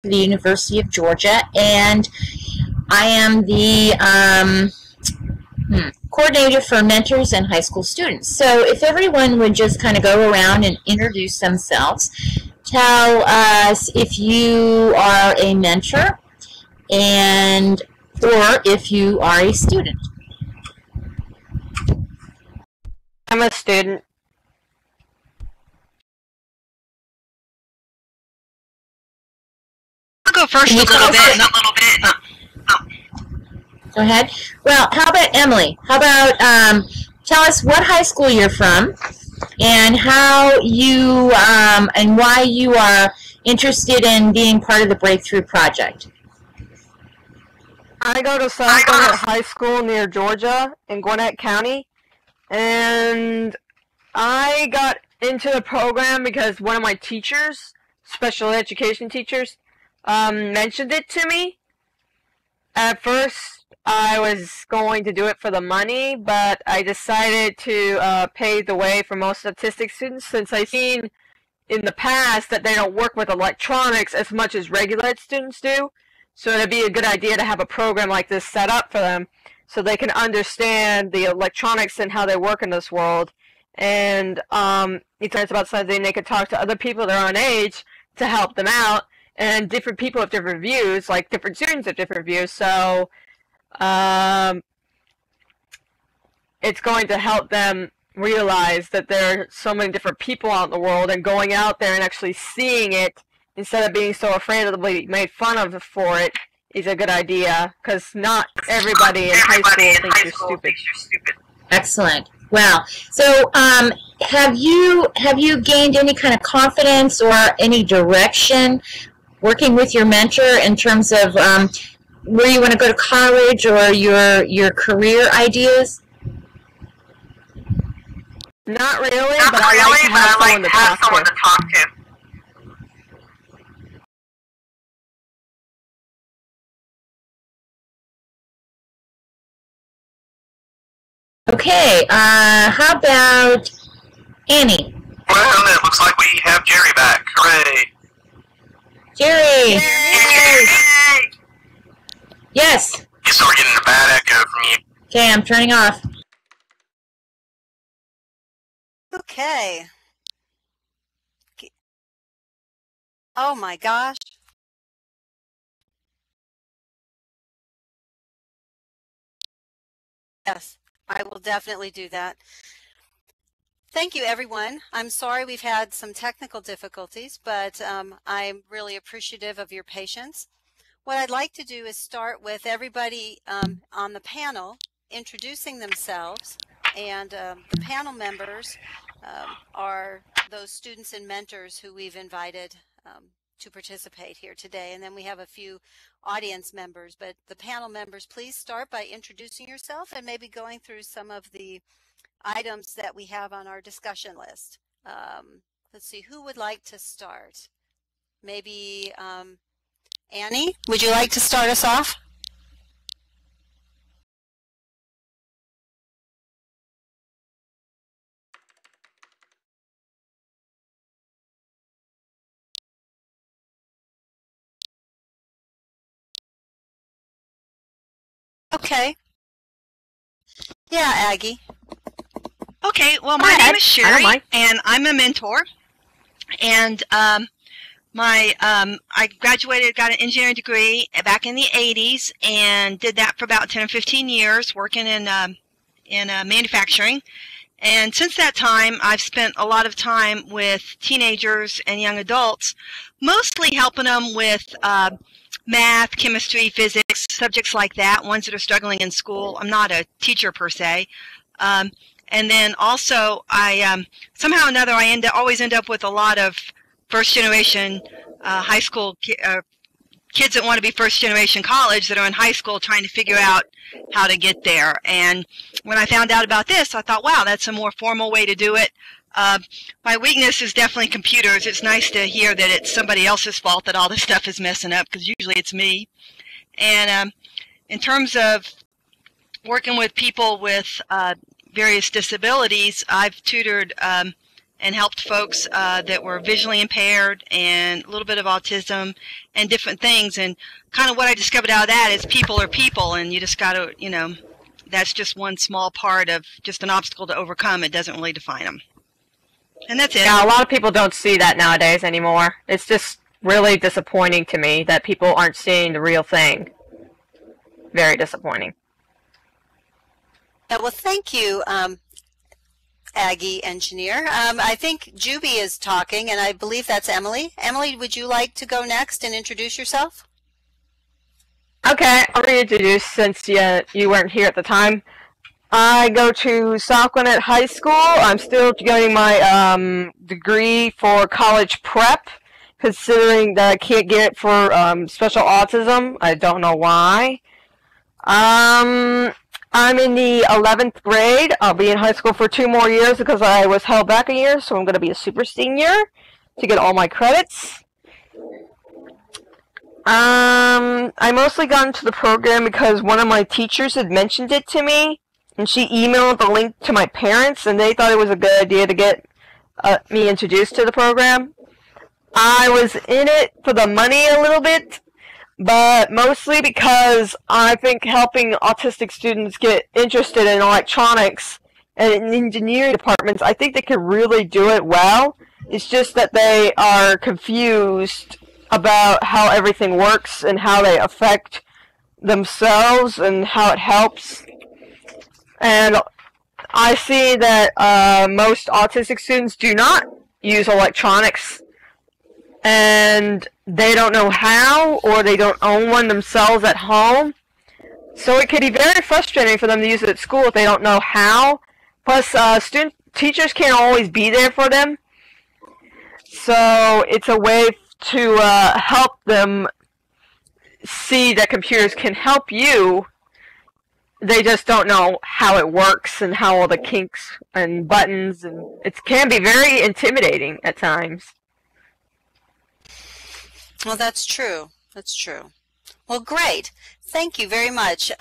the University of Georgia, and I am the coordinator for mentors and high school students. So if everyone would just kind of go around and introduce themselves, tell us if you are a mentor and or if you are a student. I'm a student. I'll go first a little bit. Go ahead. Well, how about Emily? How about tell us what high school you're from and how you and why you are interested in being part of the Breakthrough Project. I go to South Gwinnett High School near Georgia in Gwinnett County, and I got into the program because one of my teachers, special education teachers, mentioned it to me. At first, I was going to do it for the money, but I decided to pave the way for most autistic students since I've seen in the past that they don't work with electronics as much as regular ed students do. So it'd be a good idea to have a program like this set up for them so they can understand the electronics and how they work in this world. And he talks about something they could talk to other people their own age to help them out. And different people have different views, like different students have different views. So it's going to help them realize that there are so many different people out in the world, and going out there and actually seeing it instead of being so afraid of being made fun of for it is a good idea, because not everybody in high school thinks you're stupid. Excellent. Wow. So have you gained any kind of confidence or any direction working with your mentor in terms of where you want to go to college or your career ideas? Not really, but I like to have someone to talk to. Okay, how about Annie? Well, it looks like we have Jerry back. Hooray! Jerry! Yay! Yes. So we're getting a bad echo from you. Okay, I'm turning off. Okay. Oh my gosh. Yes, I will definitely do that. Thank you, everyone. I'm sorry we've had some technical difficulties, but I'm really appreciative of your patience. What I'd like to do is start with everybody on the panel introducing themselves, and the panel members are those students and mentors who we've invited to participate here today. And then we have a few audience members, but the panel members, please start by introducing yourself and maybe going through some of the items that we have on our discussion list. Let's see, who would like to start? Maybe Annie, would you like to start us off? Okay. Yeah, Aggie. Okay, well, my name is Sherry, and I'm a mentor. And I graduated, got an engineering degree back in the 80s, and did that for about 10 or 15 years, working in manufacturing. And since that time, I've spent a lot of time with teenagers and young adults, mostly helping them with math, chemistry, physics, subjects like that, ones that are struggling in school. I'm not a teacher per se. And then also, I somehow or another, I always end up with a lot of first-generation high school kids that want to be first-generation college that are in high school trying to figure out how to get there. And when I found out about this, I thought, wow, that's a more formal way to do it. My weakness is definitely computers. It's nice to hear that it's somebody else's fault that all this stuff is messing up, because usually it's me. And in terms of working with people with various disabilities, I've tutored and helped folks that were visually impaired and a little bit of autism and different things. And kind of what I discovered out of that is people are people, and you just got to, you know, that's just one small part of just an obstacle to overcome. It doesn't really define them. And that's it. Yeah, a lot of people don't see that nowadays anymore. It's just really disappointing to me that people aren't seeing the real thing. Very disappointing. Yeah, well, thank you, Aggie Engineer. I think Juby is talking, and I believe that's Emily. Emily, would you like to go next and introduce yourself? Okay, I'll reintroduce since you weren't here at the time. I go to South Gwinnett High School. I'm still getting my degree for college prep, considering that I can't get it for special autism. I don't know why. I'm in the 11th grade. I'll be in high school for 2 more years because I was held back a year, so I'm going to be a super senior to get all my credits. I mostly got into the program because one of my teachers had mentioned it to me, and she emailed the link to my parents, and they thought it was a good idea to get me introduced to the program. I was in it for the money a little bit, but mostly because I think helping autistic students get interested in electronics and in engineering departments, I think they can really do it well. It's just that they are confused about how everything works and how they affect themselves and how it helps. And I see that most autistic students do not use electronics, and they don't know how, or they don't own one themselves at home. So it can be very frustrating for them to use it at school if they don't know how. Plus, teachers can't always be there for them. So it's a way to help them see that computers can help you. They just don't know how it works and how all the kinks and buttons, and it can be very intimidating at times. Well, that's true. That's true. Well, great. Thank you very much.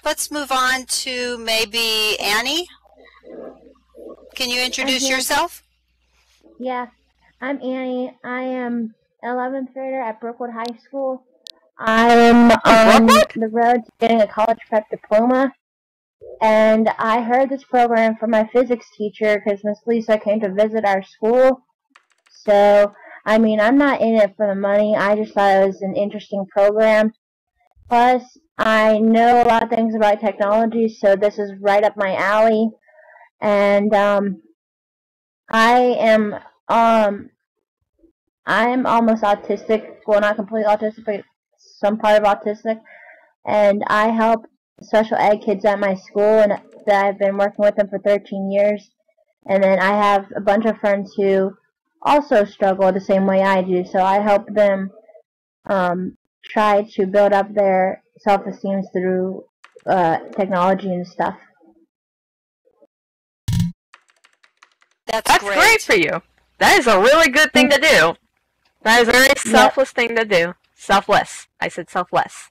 Let's move on to maybe Annie. Can you introduce yourself? Yeah, I'm Annie. I am 11th grader at Brookwood High School. I am on the road to getting a college prep diploma, and I heard this program from my physics teacher because Miss Lisa came to visit our school. So, I mean, I'm not in it for the money. I just thought it was an interesting program. Plus, I know a lot of things about technology, so this is right up my alley. And I am almost autistic. Well, not completely autistic, but some part of autistic. And I help special ed kids at my school, and that I've been working with them for 13 years. And then I have a bunch of friends who also struggle the same way I do, so I help them try to build up their self-esteem through technology and stuff. That's great for you. That is a really good thing to do. That is a very selfless thing to do. Selfless. I said selfless.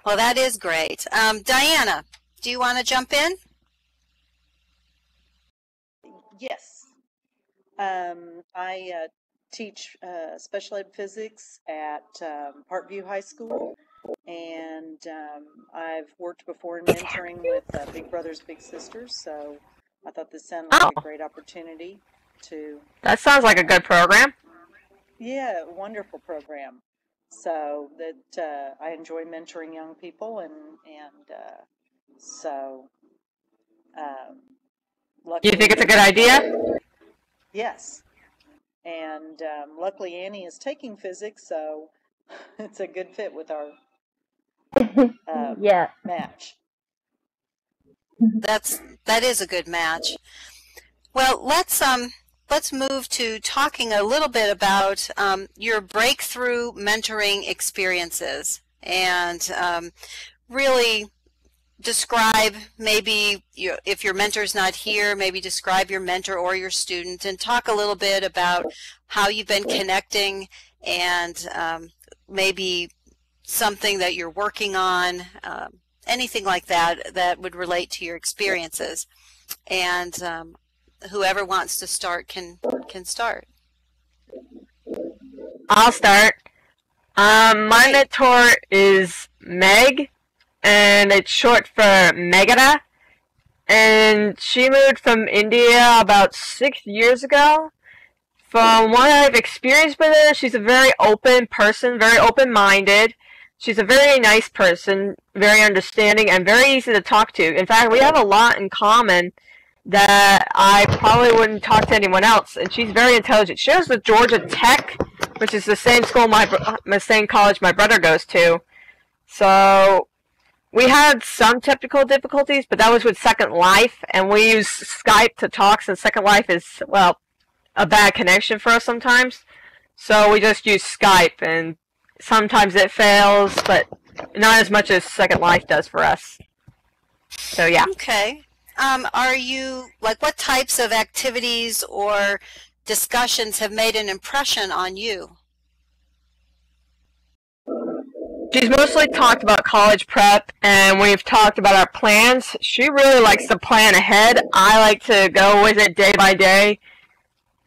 Well, that is great. Diana, do you want to jump in? Yes. I teach special ed physics at Parkview High School, and I've worked before in mentoring with Big Brothers Big Sisters, so I thought this sounded like a great opportunity to... That sounds like a good program. Yeah, wonderful program. So that I enjoy mentoring young people, and so luckily... You think it's a good idea? Yes. And luckily Annie is taking physics, so it's a good fit with our match. That is a good match. Well, let's move to talking a little bit about your breakthrough mentoring experiences, and really describe, maybe if your mentor's not here, maybe describe your mentor or your student, and talk a little bit about how you've been connecting, and maybe something that you're working on, anything like that that would relate to your experiences. And whoever wants to start can start. I'll start. My mentor is Meg, and it's short for Megara. And she moved from India about 6 years ago. From what I've experienced with her, she's a very open person, very open-minded. She's a very nice person, very understanding, and very easy to talk to. In fact, we have a lot in common that I probably wouldn't talk to anyone else. And she's very intelligent. She goes with Georgia Tech, which is the same school the same college my brother goes to. So we had some technical difficulties, but that was with Second Life, and we use Skype to talk, since Second Life is, well, a bad connection for us sometimes. So we just use Skype, and sometimes it fails, but not as much as Second Life does for us. So yeah. Okay. Are you, like, what types of activities or discussions have made an impression on you? She's mostly talked about college prep, and we've talked about our plans. She really likes to plan ahead. I like to go with it day by day.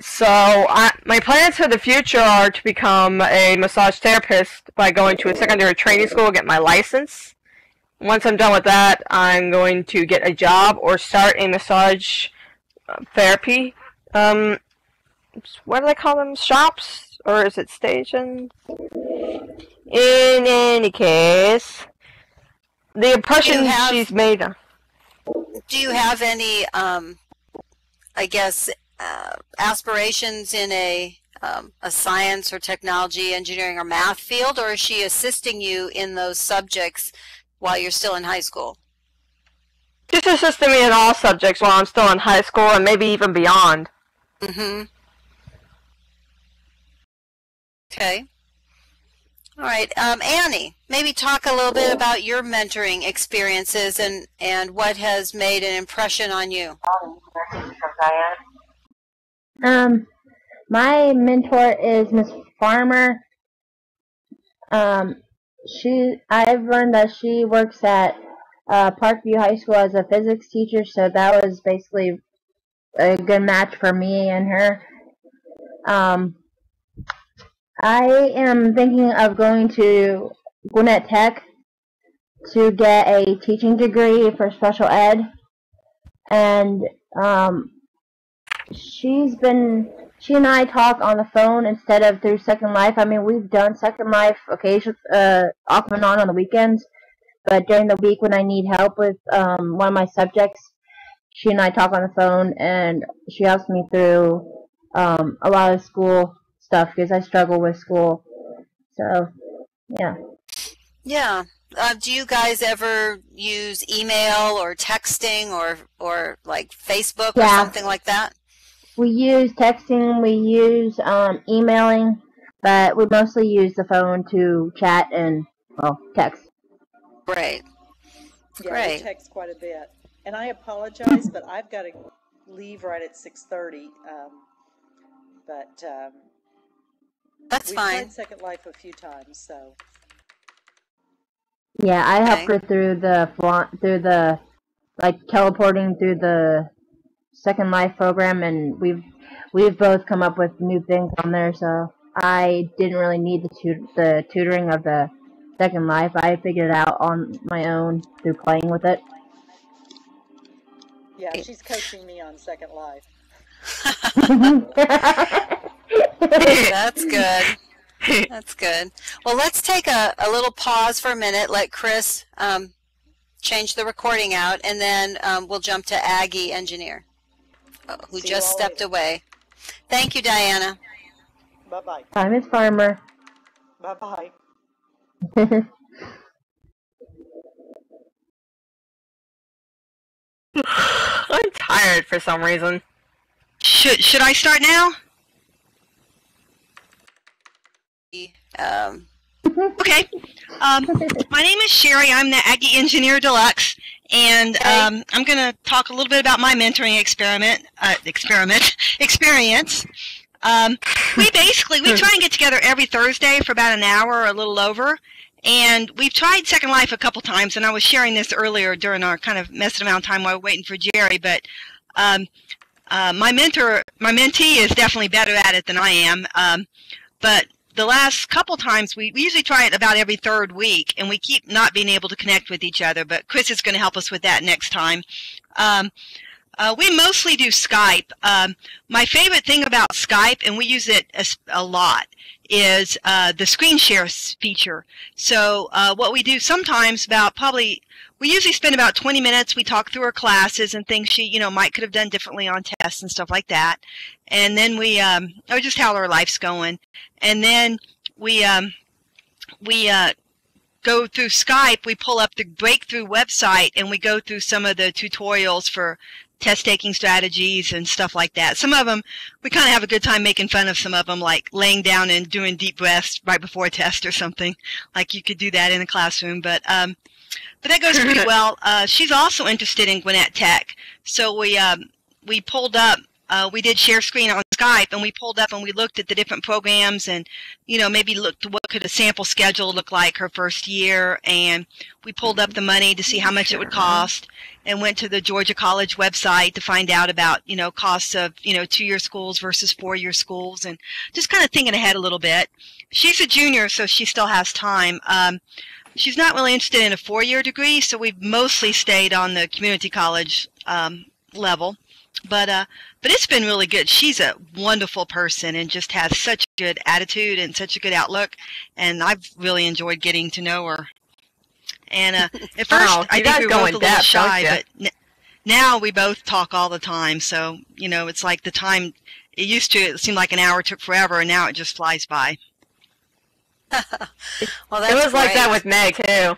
So my plans for the future are to become a massage therapist by going to a secondary training school, get my license. Once I'm done with that, I'm going to get a job or start a massage therapy. What do they call them? Shops? Or is it stations? In any case, the impression she's made. Do you have any, I guess, aspirations in a science or technology, engineering, or math field, or is she assisting you in those subjects while you're still in high school? She's assisting me in all subjects while I'm still in high school, and maybe even beyond. Mm-hmm. Okay. All right, Annie, maybe talk a little bit about your mentoring experiences and what has made an impression on you. My mentor is Miss Farmer. I've learned that she works at Parkview High School as a physics teacher, so that was basically a good match for me and her. I am thinking of going to Gwinnett Tech to get a teaching degree for special ed, and she and I talk on the phone instead of through Second Life. I mean, we've done Second Life occasionally, off and on the weekends, but during the week when I need help with one of my subjects, she and I talk on the phone, and she helps me through a lot of school stuff because I struggle with school. So, yeah. Yeah. Do you guys ever use email or texting or like Facebook or something like that? We use texting, we use emailing, but we mostly use the phone to chat and, well, text. Great. Yeah, Great. we text quite a bit. And I apologize, but I've got to leave right at 6:30. That's we've fine. tried Second Life a few times, so. Yeah, I helped her through the like teleporting through the Second Life program, and we've both come up with new things on there. So I didn't really need the tutoring of the Second Life. I figured it out on my own through playing with it. Yeah, she's coaching me on Second Life. That's good. That's good. Well, let's take a little pause for a minute, let Chris change the recording out, and then we'll jump to Aggie Engineer, who just stepped away. Thank you, Diana. Bye-bye. Bye, Miss Farmer. Bye-bye. I'm tired for some reason. Should I start now? Okay. My name is Sherry. I'm the Aggie Engineer Deluxe, and I'm going to talk a little bit about my mentoring experience. We try and get together every Thursday for about an hour or a little over, and we've tried Second Life a couple times, and I was sharing this earlier during our kind of messing around time while we were waiting for Jerry, but My mentee is definitely better at it than I am. But the last couple times, we usually try it about every third week, and we keep not being able to connect with each other. But Chris is going to help us with that next time. We mostly do Skype. My favorite thing about Skype, and we use it a lot, is the screen share feature. So what we do sometimes we usually spend about 20 minutes. We talk through her classes and things she, might could have done differently on tests and stuff like that. And then or just how her life's going. And then we go through Skype. We pull up the Breakthrough website and we go through some of the tutorials for test-taking strategies and stuff like that. Some of them, we kind of have a good time making fun of some of them, like laying down and doing deep breaths right before a test or something. Like you could do that in a classroom, but that goes pretty well. She's also interested in Gwinnett Tech, so we pulled up. We did share screen on Skype, and we pulled up and we looked at the different programs, and maybe looked at what could a sample schedule look like her first year, and we pulled up the money to see how much it would cost, and went to the Georgia College website to find out about costs of 2-year schools versus 4-year schools, and just kind of thinking ahead a little bit. She's a junior, so she still has time. She's not really interested in a 4-year degree, so we've mostly stayed on the community college level. But it's been really good. She's a wonderful person and just has such a good attitude and such a good outlook, and I've really enjoyed getting to know her. And at first, I think we were both a little shy, but now we both talk all the time. So it's like the time it seemed like an hour took forever, and now it just flies by. Well, that's it was great. like that with Meg too.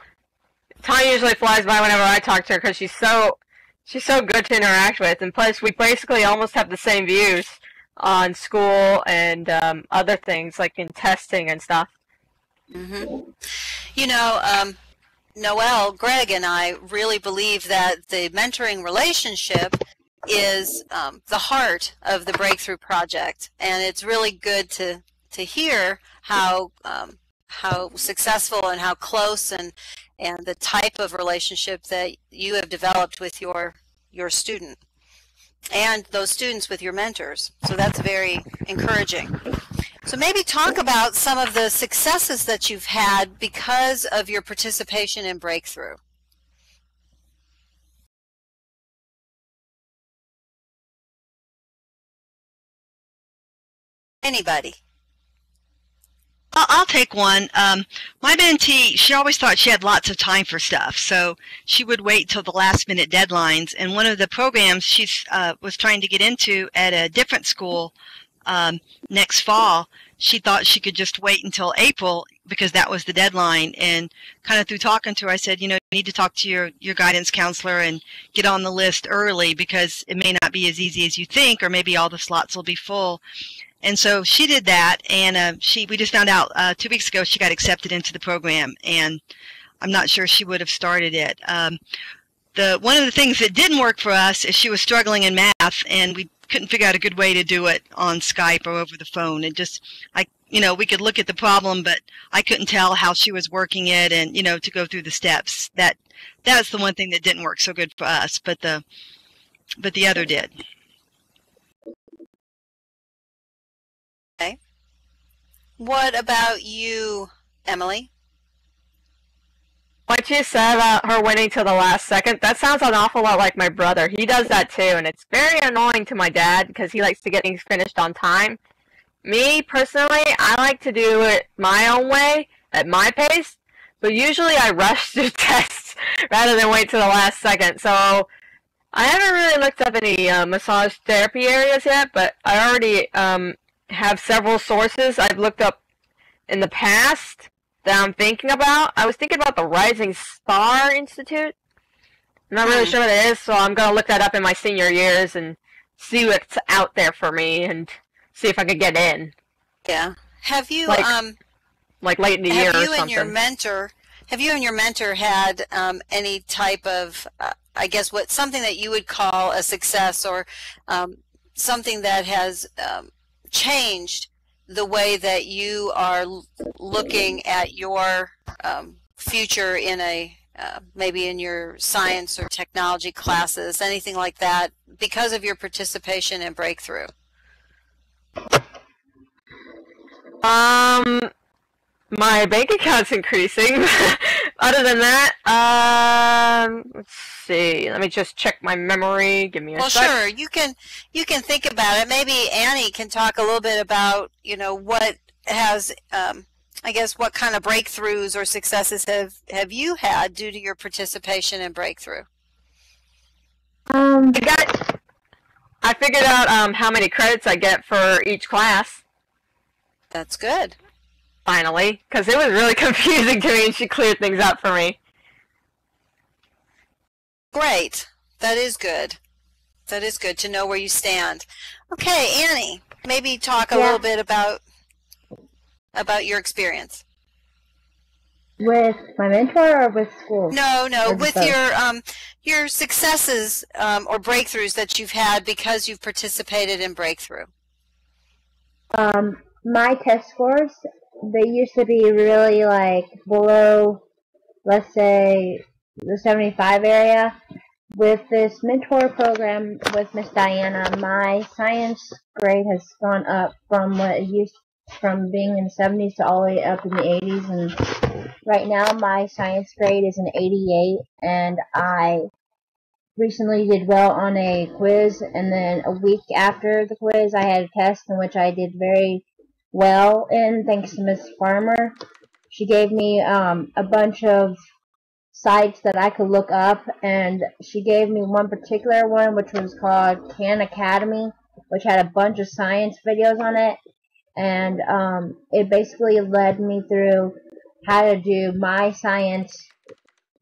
Time usually flies by whenever I talk to her because she's so good to interact with, and plus we basically almost have the same views on school and other things like in testing and stuff. Mm-hmm. Noelle, Greg, and I really believe that the mentoring relationship is the heart of the Breakthrough Project, and it's really good to hear how successful and how close and the type of relationship that you have developed with your student and those students with your mentors. So that's very encouraging. So maybe talk about some of the successes that you've had because of your participation in Breakthrough. Anybody? I'll take one. My mentee, she always thought she had lots of time for stuff, so she would wait till the last-minute deadlines. And one of the programs she was trying to get into at a different school next fall, she thought she could just wait until April because that was the deadline. And kind of through talking to her, I said, you need to talk to your guidance counselor and get on the list early because it may not be as easy as you think, or maybe all the slots will be full. And so she did that, and we just found out 2 weeks ago she got accepted into the program, and I'm not sure she would have started it. One of the things that didn't work for us is she was struggling in math, and we couldn't figure out a good way to do it on Skype or over the phone. It just, we could look at the problem, but I couldn't tell how she was working it, and to go through the steps. That's the one thing that didn't work so good for us, but the other did. Okay. What about you, Emily? What you said about her waiting till the last second, that sounds an awful lot like my brother. He does that too, and it's very annoying to my dad because he likes to get things finished on time. Me, personally, I like to do it my own way, at my pace, but usually I rush through tests rather than wait till the last second. So I haven't really looked up any massage therapy areas yet, but I already have several sources I've looked up in the past that I'm thinking about. I was thinking about the Rising Star Institute. I'm not really sure what it is, so I'm going to look that up in my senior years and see what's out there for me and see if I could get in. Yeah. Have you like late in the year or something? Have you and your mentor had any type of something that you would call a success, or something that has changed the way that you are looking at your future in maybe in your science or technology classes, anything like that because of your participation in Breakthrough? My bank account's increasing. Other than that, let's see. Let me just check my memory. Give me a sec. Well, sure. You can think about it. Maybe Annie can talk a little bit about, what has, I guess, what kind of breakthroughs or successes have you had due to your participation in Breakthrough? I figured out how many credits I get for each class. That's good. Finally, because it was really confusing to me, and she cleared things up for me. Great. That is good. That is good to know where you stand. Okay, Annie, maybe talk a little bit about your experience. With my mentor or with school? No, Or with both? your successes or breakthroughs that you've had because you've participated in Breakthrough. My test scores, they used to be really below, let's say, the 75 area. With this mentor program with Miss Diana, my science grade has gone up from what it used from being in the 70s to all the way up in the 80s, and right now my science grade is an 88, and I recently did well on a quiz, and then a week after the quiz I had a test in which I did very well in, thanks to Miss Farmer. She gave me a bunch of sites that I could look up, and she gave me one particular one which was called Khan Academy, which had a bunch of science videos on it, and it basically led me through how to do my science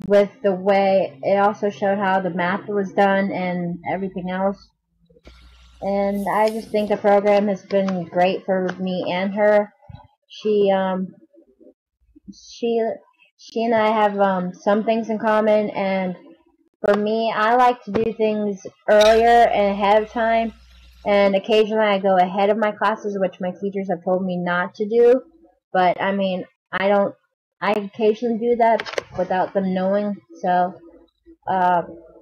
with the way it also showed how the math was done and everything else. And I just think the program has been great for me and her. She and I have some things in common, and for me, I like to do things earlier and ahead of time, and occasionally I go ahead of my classes, which my teachers have told me not to do, but I mean, I occasionally do that without them knowing, so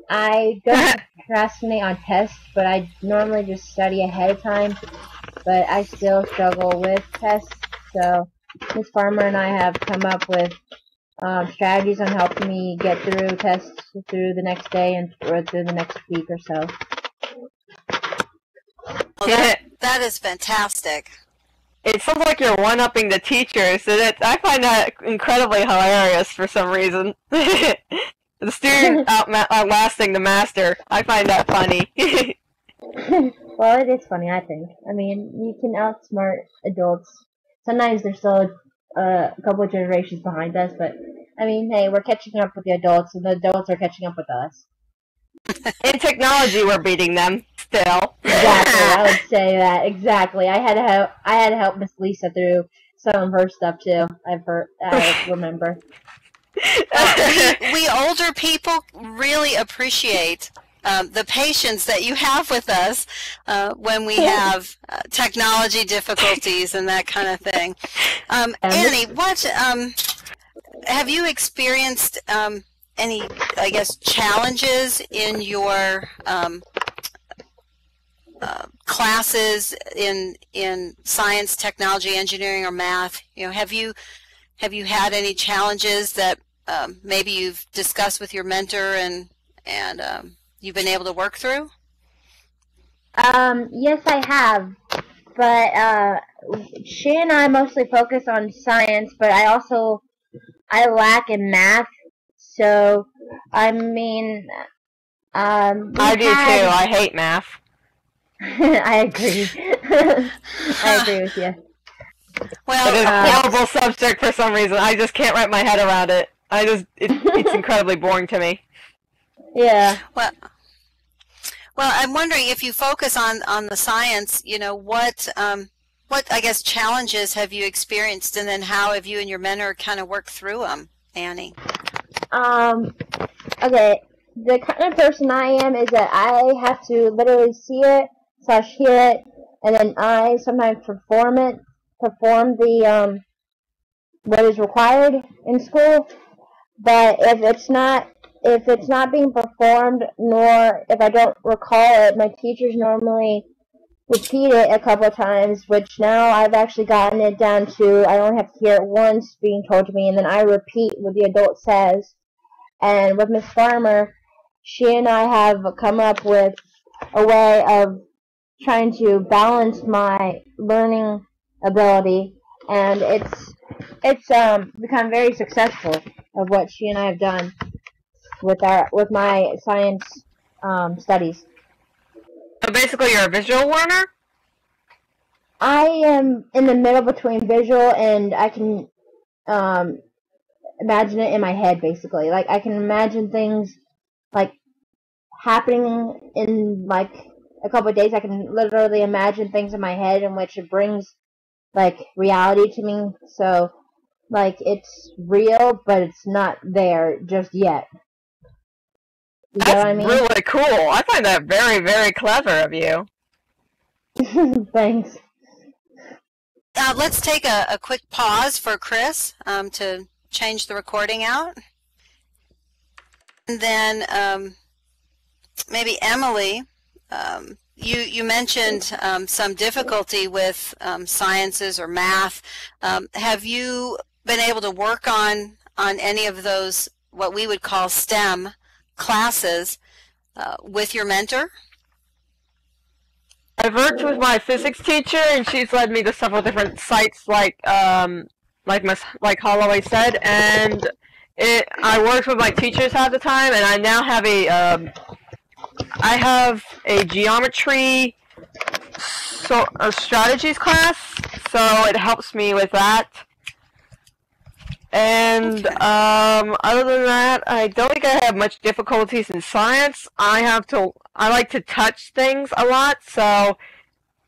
I don't procrastinate on tests, but I normally just study ahead of time, but I still struggle with tests, so Ms. Farmer and I have come up with strategies on helping me get through tests through the next day or through the next week or so. Well, that is fantastic. It sounds like you're one-upping the teachers, and I find that incredibly hilarious for some reason. The student outlasting the master. I find that funny. Well, it is funny, I think. I mean, you can outsmart adults. Sometimes they're still a couple of generations behind us, but I mean, hey, we're catching up with the adults, and the adults are catching up with us. In technology, we're beating them still. Exactly, I would say that exactly. I had to help Miss Lisa through some of her stuff too. I remember. We older people really appreciate the patience that you have with us when we have technology difficulties and that kind of thing. Annie, what have you experienced any, I guess, challenges in your classes in science, technology, engineering, or math? Have you had any challenges that maybe you've discussed with your mentor and you've been able to work through? Yes, I have, but she and I mostly focus on science, but I lack in math, so I mean, I do too. I hate math. I agree. I agree with you. Well, it is a horrible subject for some reason. I just can't wrap my head around it. It's incredibly boring to me. Yeah. Well, I'm wondering if you focus on the science, what I guess challenges have you experienced, and then how have you and your mentor kind of worked through them, Annie? Okay. The kind of person I am is that I have to literally see it / hear it, and then I sometimes perform the what is required in school. But if it's not if it's not being performed, nor if I don't recall it, my teachers normally repeat it a couple of times, which now I've actually gotten it down to I only have to hear it once being told to me, and then I repeat what the adult says. And with Miss Farmer, she and I have come up with a way of trying to balance my learning ability, and it's become very successful of what she and I have done with my science studies. So basically, you're a visual learner? I am in the middle between visual and I can imagine it in my head, basically. Like, I can imagine things, like, happening in, like, a couple of days. I can literally imagine things in my head in which it brings, like, reality to me. So, like, it's real, but it's not there just yet. You know what I mean? That's really cool. I find that very, very clever of you. Thanks. Let's take a quick pause for Chris to change the recording out. And then maybe Emily, you mentioned some difficulty with sciences or math. Have you been able to work on any of those, what we would call STEM classes, with your mentor? I've worked with my physics teacher, and she's led me to several different sites, like Holloway said, and I worked with my teachers half the time, and I now have a geometry strategies class, so it helps me with that. And other than that, I don't think I have much difficulties in science. I like to touch things a lot, so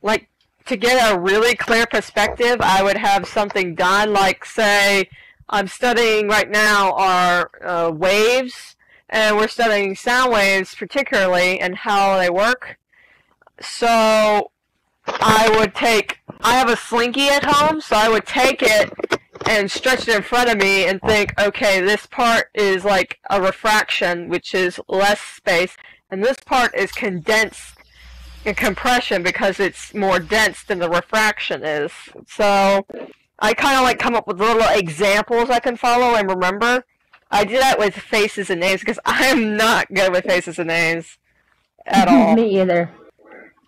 like to get a really clear perspective, I would have something done, like say I'm studying right now are waves, and we're studying sound waves particularly and how they work. So I have a Slinky at home, so I would take it and stretch it in front of me and think, okay, this part is like a refraction, which is less space, and this part is condensed in compression because it's more dense than the refraction is. So I kind of like come up with little examples I can follow and remember. I do that with faces and names because I am not good with faces and names at all. Me either.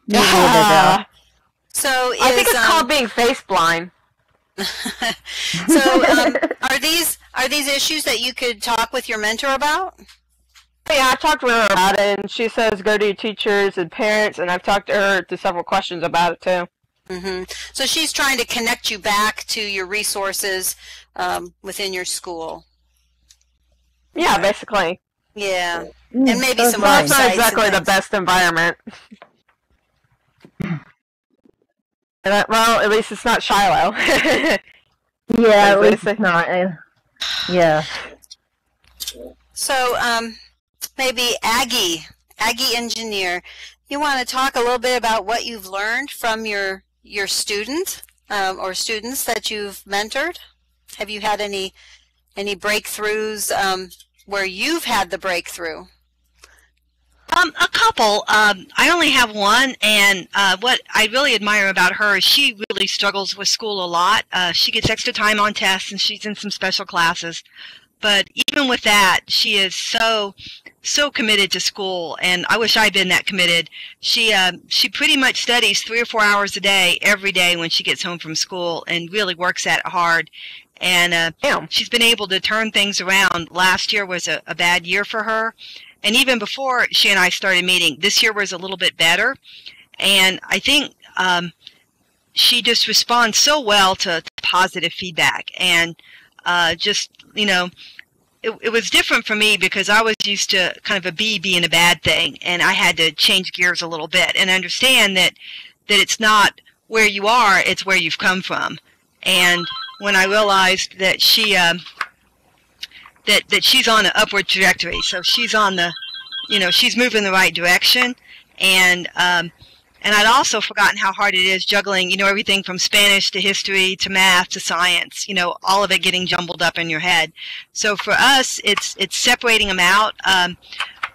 Me either, girl. So I think it's called being face blind. So are these issues that you could talk with your mentor about? Yeah, I've talked with her about it, and she says go to your teachers and parents, and I've talked to her to several questions about it too. Mm-hmm. So she's trying to connect you back to your resources within your school. Yeah, basically. Yeah, and maybe some That's not websites exactly the best environment. Well, at least it's not Shiloh. Yeah, at least it's not. Yeah. So, maybe Aggie Engineer, you want to talk a little bit about what you've learned from your student or students that you've mentored? Have you had any breakthroughs where you've had the breakthrough? A couple. I only have one, and what I really admire about her is she really struggles with school a lot. She gets extra time on tests, and she's in some special classes. But even with that, she is so committed to school, and I wish I'd been that committed. She pretty much studies 3 or 4 hours a day, every day when she gets home from school, and really works at it hard. And she's been able to turn things around. Last year was a bad year for her. And even before she and I started meeting, this year was a little bit better. And I think she just responds so well to positive feedback. And just, you know, it was different for me because I was used to kind of a B being a bad thing. And I had to change gears a little bit and understand that it's not where you are, it's where you've come from. And when I realized that she that she's on an upward trajectory, so she's on the, you know, she's moving in the right direction, and And I'd also forgotten how hard it is juggling, you know, everything from Spanish to history to math to science, you know, all of it getting jumbled up in your head. So for us, it's separating them out.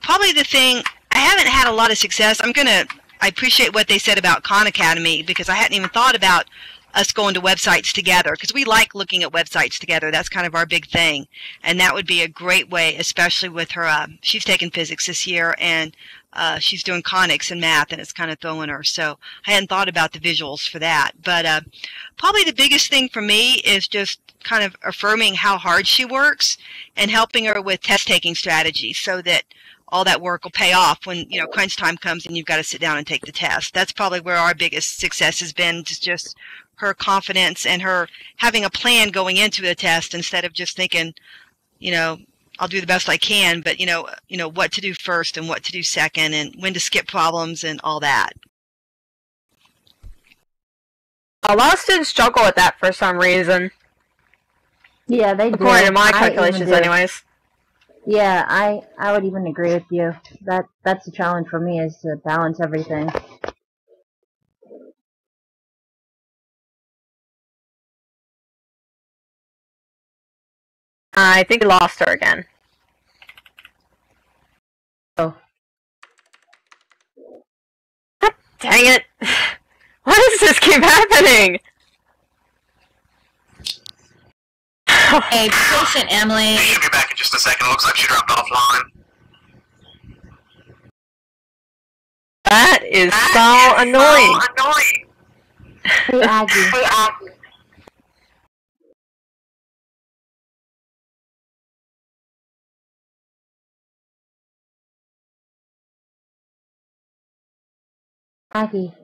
Probably the thing, I haven't had a lot of success. I appreciate what they said about Khan Academy, because I hadn't even thought about us going to websites together, because we like looking at websites together. That's kind of our big thing. And that would be a great way, especially with her, she's taken physics this year, and she's doing conics and math, and it's kind of throwing her. So I hadn't thought about the visuals for that. But probably the biggest thing for me is just kind of affirming how hard she works and helping her with test-taking strategies so that all that work will pay off when, you know, crunch time comes and you've got to sit down and take the test. That's probably where our biggest success has been, just her confidence and her having a plan going into the test instead of just thinking, you know, I'll do the best I can, but you know what to do first and what to do second and when to skip problems and all that. A lot of students struggle with that for some reason. Yeah, they do. According to my calculations, anyways. Yeah, I would even agree with you. That's the challenge for me, is to balance everything. I think we lost her again. Oh. Dang it! Why does this keep happening? Hey, be patient, Emily. She'll be back in just a second. Looks like she dropped offline. That is so annoying. Hey, Aggie. Aggie.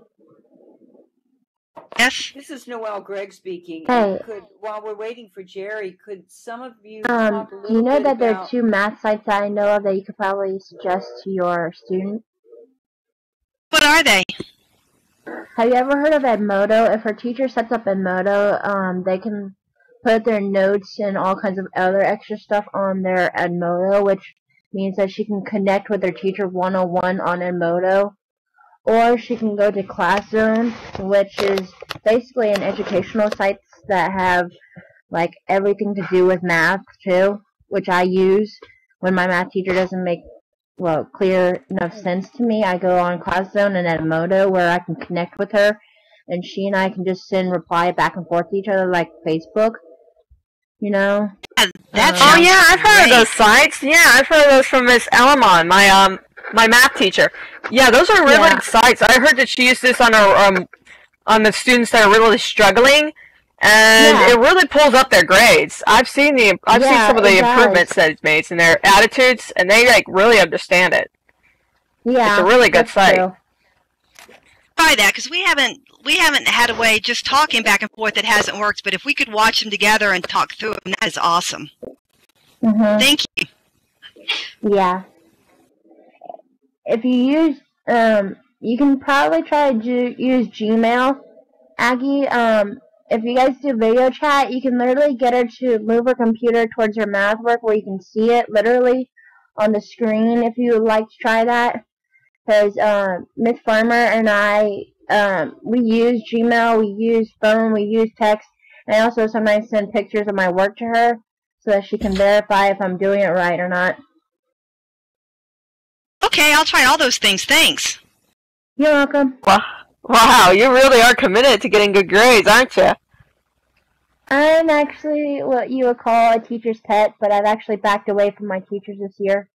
Yes? This is Noelle Gregg speaking. Hey. While we're waiting for Jerry, could some of you talk a little You know bit that there are about... 2 math sites that I know of that you could probably suggest to your student? What are they? Have you ever heard of Edmodo? If her teacher sets up Edmodo, they can put their notes and all kinds of other extra stuff on their Edmodo, which means that she can connect with her teacher one-on-one on Edmodo. Or she can go to ClassZone, which is basically an educational site that have like everything to do with math too, which I use when my math teacher doesn't make clear enough sense to me. I go on ClassZone and Edmodo where I can connect with her, and she and I can just send reply back and forth to each other like Facebook. You know? Oh yeah, I've heard of those sites. Yeah, I've heard of those from Miss Elamon, my math teacher. Yeah, those are really good sites. I heard that she used this on her on the students that are really struggling, and it really pulls up their grades. I've seen some of the improvements that it's made in their attitudes, and they like really understand it. Yeah, it's a really good site. True. Try that, because we haven't had a way just talking back and forth that hasn't worked. But if we could watch them together and talk through them, that is awesome. Mm-hmm. Thank you. Yeah. If you use, you can probably try to use Gmail, Aggie. If you guys do video chat, you can literally get her to move her computer towards her math work where you can see it literally on the screen if you would like to try that. Because Miss Farmer and I, we use Gmail, we use phone, we use text, and I also sometimes send pictures of my work to her so that she can verify if I'm doing it right or not. Okay, I'll try all those things. Thanks. You're welcome. Wow, you really are committed to getting good grades, aren't you? I'm actually what you would call a teacher's pet, but I've actually backed away from my teachers this year.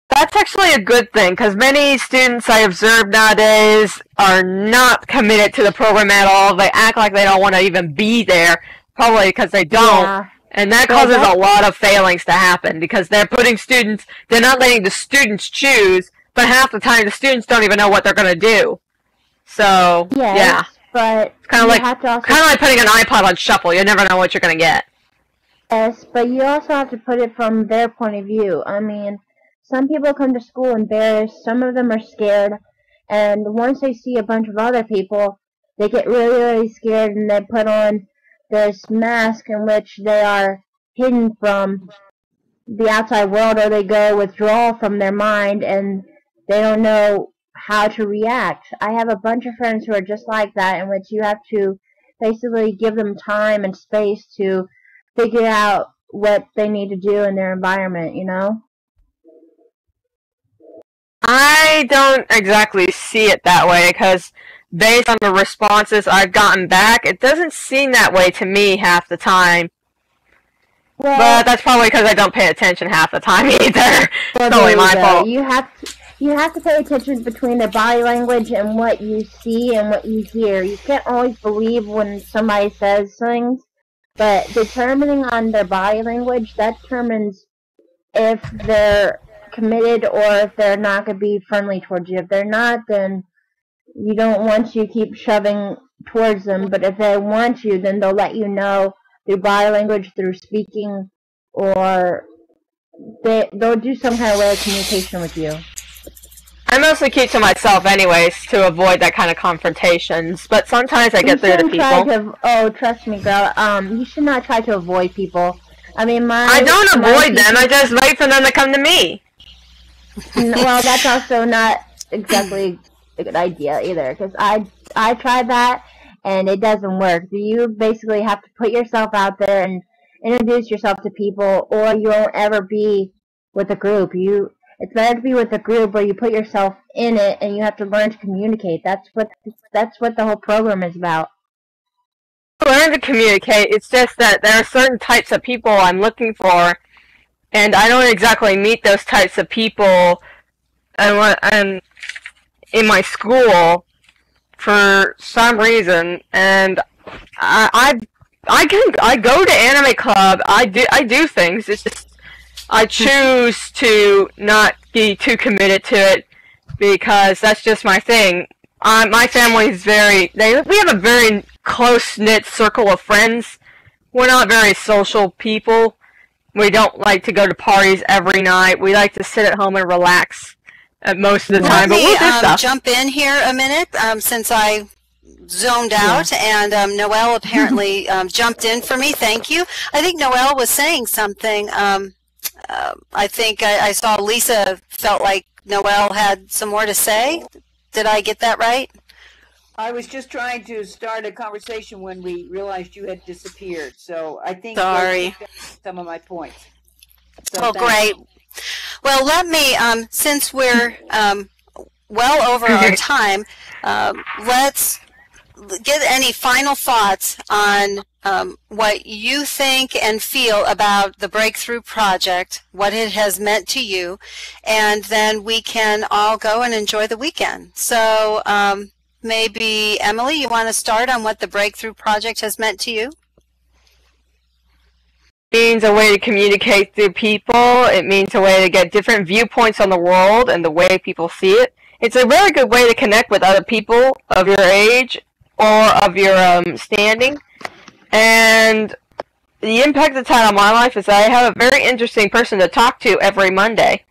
That's actually a good thing, because many students I observe nowadays are not committed to the program at all. They act like they don't want to even be there, probably because they don't. Yeah. And that causes a lot of failings to happen, because they're not letting the students choose, but half the time the students don't even know what they're going to do. So, yeah. But it's kind of like putting an iPod on shuffle. You never know what you're going to get. Yes, but you also have to put it from their point of view. I mean, some people come to school embarrassed, some of them are scared, and once they see a bunch of other people, they get really, really scared, and they put on this mask in which they are hidden from the outside world, or they go withdraw from their mind, and they don't know how to react. I have a bunch of friends who are just like that, in which you have to basically give them time and space to figure out what they need to do in their environment, you know? I don't exactly see it that way, because based on the responses I've gotten back, it doesn't seem that way to me half the time. Well, But that's probably because I don't pay attention half the time either. well, It's there only you my go. fault. You have to pay attention between their body language and what you see and what you hear. You can't always believe when somebody says things, but determining on their body language, that determines if they're committed or if they're not going to be friendly towards you. If they're not, then you don't want you to keep shoving towards them, but if they want you, then they'll let you know through body language, through speaking, or they'll do some kind of way of communication with you. I mostly keep to myself anyways to avoid that kind of confrontations, but sometimes I get through to people. Oh, trust me, girl. You should not try to avoid people. I mean, I don't avoid them, I just wait for them to come to me. Well, that's also not exactly a good idea either, because I tried that and it doesn't work. You basically have to put yourself out there and introduce yourself to people, or you won't ever be with a group. It's better to be with a group where you put yourself in it and you have to learn to communicate. That's what the whole program is about. Learn to communicate. It's just that there are certain types of people I'm looking for, and I don't exactly meet those types of people and in my school for some reason. And I go to anime club. I do things. It's just I choose to not be too committed to it because that's just my thing. My family's we have a very close-knit circle of friends. We're not very social people. We don't like to go to parties every night. We like to sit at home and relax most of the time. Let me but we'll do stuff. jump in here a minute since I zoned out, and Noelle apparently jumped in for me. Thank you. I think Noelle was saying something. I think I saw Lisa felt like Noelle had some more to say. Did I get that right? I was just trying to start a conversation when we realized you had disappeared. So I think Sorry. some of my points. So Oh, great. Well, let me, since we're well over our time, let's get any final thoughts on what you think and feel about the Breakthrough Project, what it has meant to you, and then we can all go and enjoy the weekend. So maybe, Emily, you want to start on what the Breakthrough Project has meant to you? It means a way to communicate through people. It means a way to get different viewpoints on the world and the way people see it. It's a very good way to connect with other people of your age or of your standing. And the impact it's had on my life is that I have a very interesting person to talk to every Monday.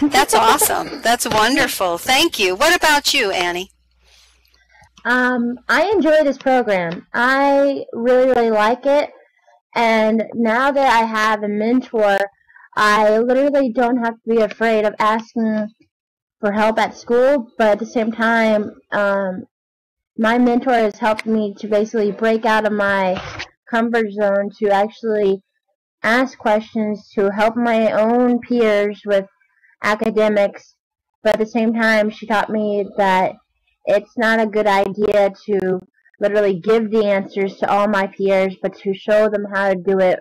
That's awesome. That's wonderful. Thank you. What about you, Annie? I enjoy this program. I really like it. And now that I have a mentor, I literally don't have to be afraid of asking for help at school, but at the same time, my mentor has helped me to basically break out of my comfort zone to actually ask questions to help my own peers with academics, but at the same time, she taught me that it's not a good idea to literally give the answers to all my peers, but to show them how to do it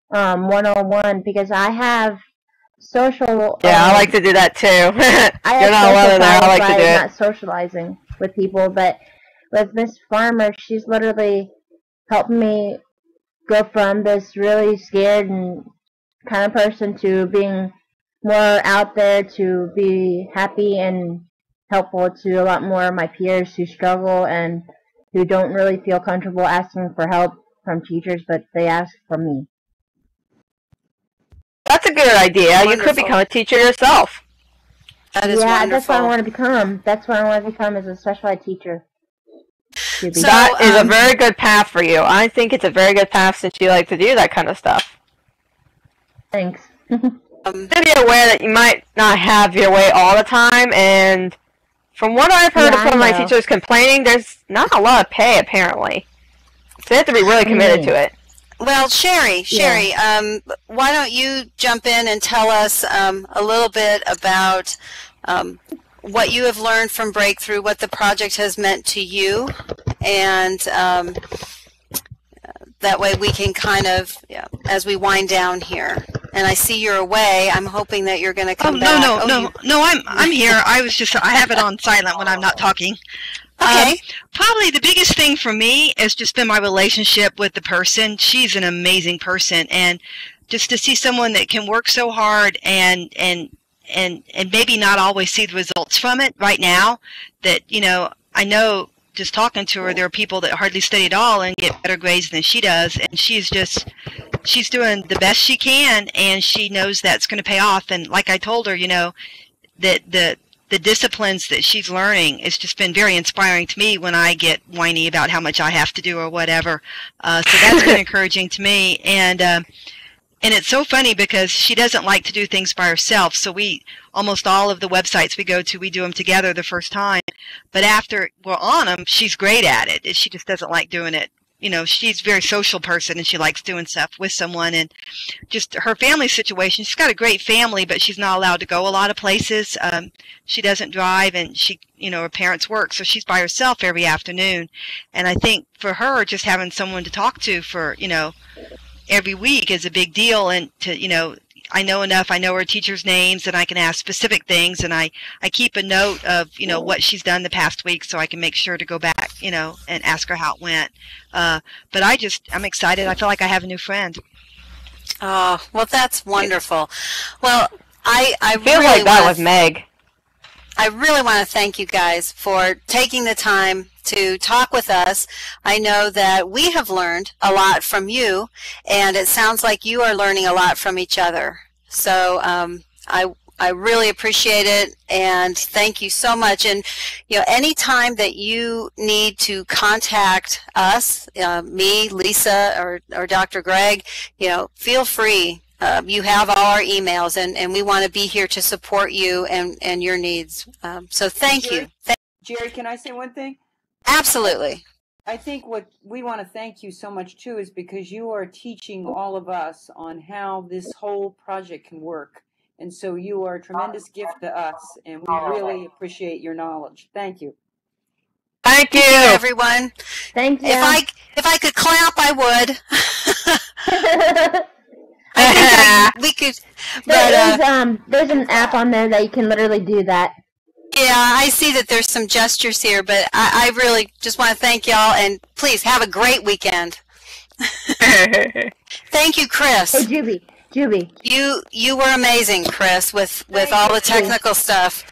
one-on-one, because I have social... Yeah, I like to do that too. I You're not alone there. I like to do it. Not socializing with people, but with Miss Farmer, she's literally helped me go from this really scared and kind of person to being more out there, to be happy and helpful to a lot more of my peers who struggle and who don't really feel comfortable asking for help from teachers, but they ask from me. That's a good idea. Wonderful. You could become a teacher yourself. That is yeah, wonderful. that's what I want to become. That's what I want to become, as a special ed teacher. That is a very good path for you. I think it's a very good path since you like to do that kind of stuff. Thanks. to be aware that you might not have your way all the time, and from what I've heard of some of my teachers complaining, there's not a lot of pay apparently. So they have to be really committed to it. Well, Sherry, why don't you jump in and tell us a little bit about what you have learned from Breakthrough, what the project has meant to you, and that way we can kind of, as we wind down here. And I see you're away. I'm hoping that you're going to come back. No, I'm here. I have it on silent when I'm not talking. Okay. Probably the biggest thing for me has just been my relationship with the person. She's an amazing person, and just to see someone that can work so hard and maybe not always see the results from it right now. That I know just talking to her, there are people that hardly study at all and get better grades than she does, and she's doing the best she can, and she knows that's going to pay off. And like I told her, that the disciplines that she's learning, it's just been very inspiring to me when I get whiny about how much I have to do or whatever. So that's been encouraging to me. And it's so funny because she doesn't like to do things by herself. So almost all of the websites we go to, we do them together the first time. But after we're on them, she's great at it. She just doesn't like doing it. She's a very social person, and she likes doing stuff with someone. And just her family situation, she's got a great family, but she's not allowed to go a lot of places. She doesn't drive, and her parents work, so she's by herself every afternoon. And I think for her, just having someone to talk to for, every week is a big deal. And I know enough. I know her teachers' names, and I can ask specific things, and I keep a note of what she's done the past week, so I can make sure to go back and ask her how it went. But I'm excited. I feel like I have a new friend. Oh, well, that's wonderful. Well, I feel really like that with Meg. I really want to thank you guys for taking the time to talk with us. I know that we have learned a lot from you, and it sounds like you are learning a lot from each other. So I really appreciate it, and thank you so much. And anytime that you need to contact us, me, Lisa, or Dr. Greg, feel free. You have all our emails, and we want to be here to support you and your needs. So thank you. Jerry, can I say one thing? Absolutely. I think what we want to thank you so much too is because you are teaching all of us on how this whole project can work. And so you are a tremendous gift to us, and we really appreciate your knowledge. Thank you. Thank you, everyone. Thank you. If I could clap, I would. We could. There's an app on there that you can literally do that. Yeah, I see that there's some gestures here, but I really just want to thank y'all, and please have a great weekend. Thank you, Chris. Hey, Juby. You were amazing, Chris, with all the technical stuff.